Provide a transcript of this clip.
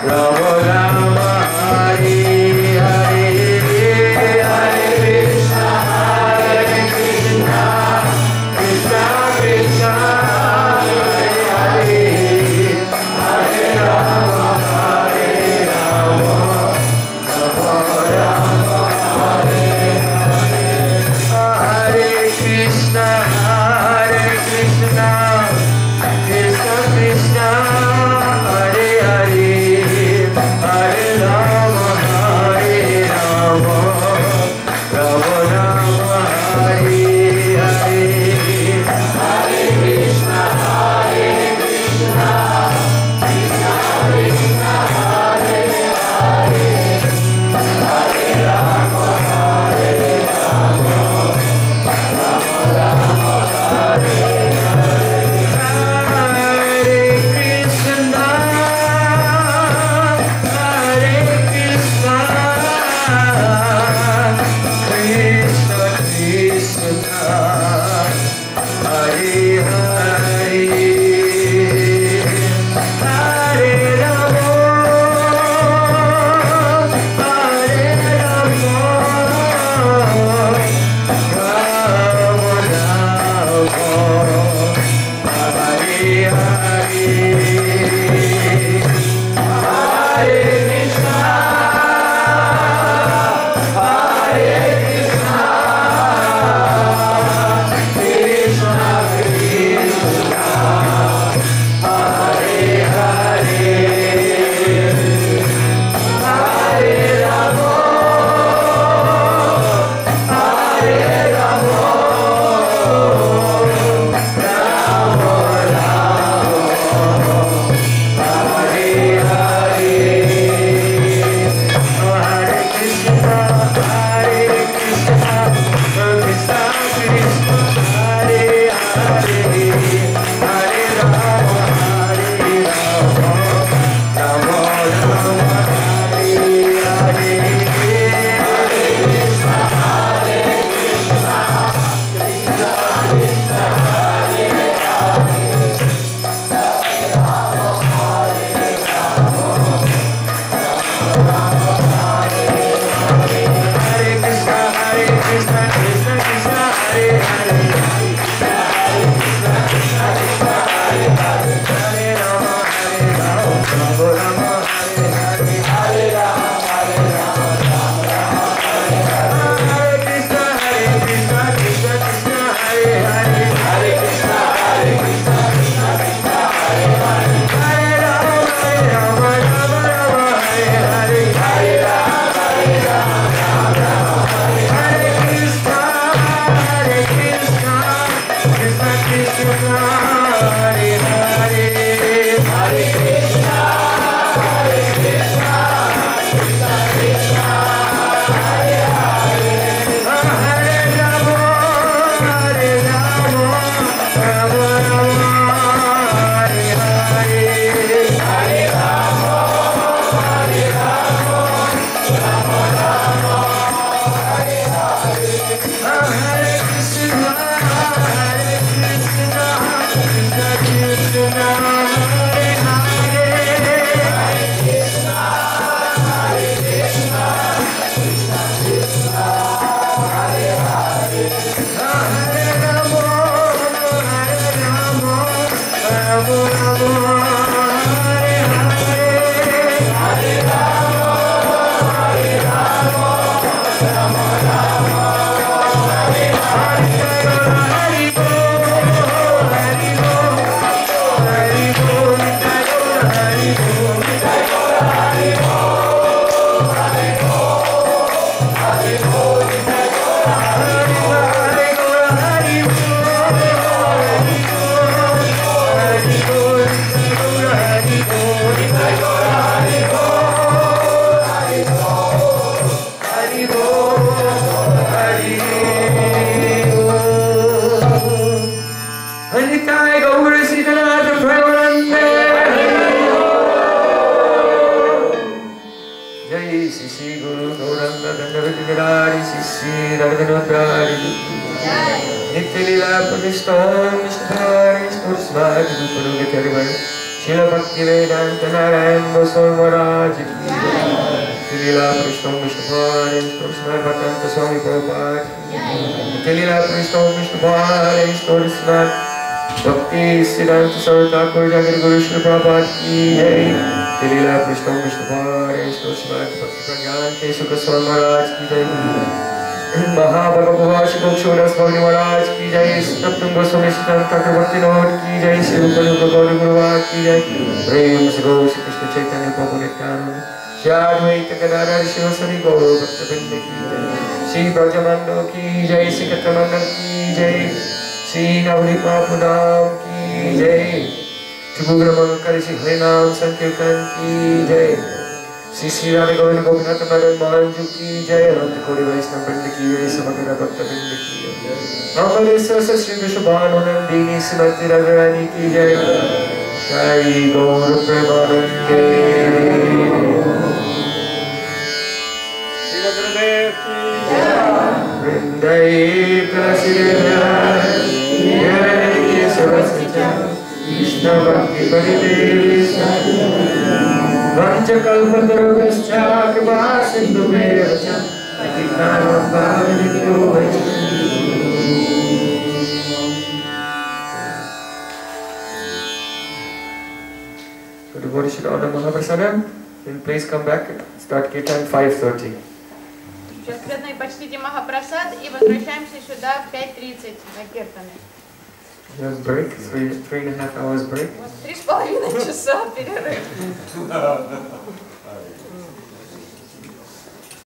Rama Rama Sisi Guru Gauranga Dandavati Gadari Sisi Radhanotari Nitya Lila Pradishtam Nishtari Stursmad Gupuru Gatarivan Shila Bhakti Vedanta Narayan Goswami Maharaj Nitya Lila Pradishtam Nishtari Stursmad Bhaktanta Swami Prabhupada Nitya Lila Pradishtam Nishtari Stursmad Bhakti Siddhanta Sarvata Thakur Jagat Guru Shri Prabhupada Ki Jai Lila Prishtam Vishnupare Stursmad Bhakti Pragyan Keshu Goswami Maharaj Ki Jai Mahabhagavad Shikokshodas Bhagni Maharaj Ki Jai Saptam Goswami Siddhanta Thakur Bhakti Nod Ki Jai Shri Rupa Gauri Guruvak Ki Jai Prem Se Gaur Shri Krishna Chaitanya Prabhu Nityananda Shri Advaita Gadadhar Shivasari Gaur Bhakta Vrinda Ki Jai Shri Brajamando Ki Jai Shri Katramandal Ki Jai Shri Navadip Mahaprabhu Ki Jai Tribhuvan Mangal Shri Harinam Sankirtan Ki Jai Shri Shri Radha Govinda Gopinath Madan Manju Ki Jai Ananta Kori Vaishnava Vrinda Ki Jai Samagara Bhakta Vrinda Ki Jai Amalesasa Shri Vishubhanu Nandini Srimati Radharani Ki Jai Jai Gaur Premanande Shri Gurudev Ki Jai Vrindai Prasiddhai Jai Kesavasya Krishna Bhakti Paridevi Vancha Kalpatarubhascha Kripa Sindhumevacha Patitanam Pavanebhyo So devotees should order Mahaprasadam. Then please come back and start Kirtan 5:30. Сейчас преданные почтите Махапрасад и возвращаемся сюда в 5:30 на Киртаны. You have break, 3.5 hours break. 3,5 часа перерыв.